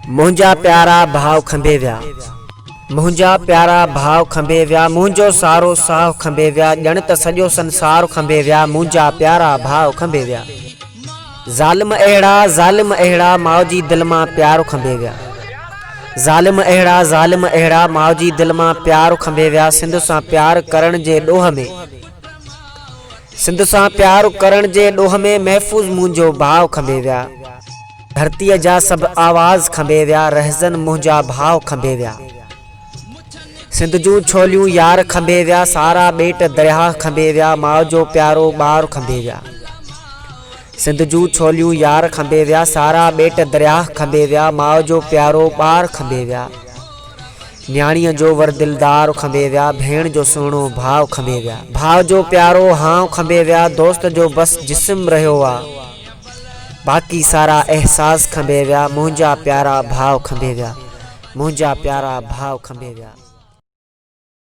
मुंहिंजा प्यारा भाव खंबे विया, मुंहिंजा प्यारा भाव खंबे विया, मुंहिंजो सारो साह खंबे विया, ॼण त सॼो संसार खंबे विया, मुंहिंजा प्यारा भाव खंबे विया। ज़ालिम अहिड़ा माउ जी दिल मां प्यारो खंबे विया, ज़ालिम अहिड़ा माउ जी दिल मां प्यारो खंबे विया। सिंध सां प्यार करण जे ॾोह में, सिंध सां प्यार करण जे ॾोह में महफ़ूज़ मुंहिंजो भाव खंबे विया। धरतीअ जा सभु आवाज़ खंबे विया, रहज़न मुंहिंजा भाव खंबे विया। सिंध जूं छोलियूं यार खंबे विया, सारा ॿेट दरिया खंबे विया, माउ जो प्यारो ॿार खंबे विया। सिंध जूं छोलियूं यार खंबे विया, सारा ॿेट दरिया खंबे विया, माउ जो प्यारो ॿार खंबे विया। न्याणीअ जो वर दिलदार खंबे विया, भेण जो सुहिणो भाव खंबे विया। भाउ जो प्यारो हाव खंबे विया, दोस्त जो बस जिस्म रहियो आहे, बाक़ी सारा एहसास खंबे विया। मुंहिंजा प्यारा भाव खंबे विया, मुंहिंजा प्यारा भाव खंबे विया।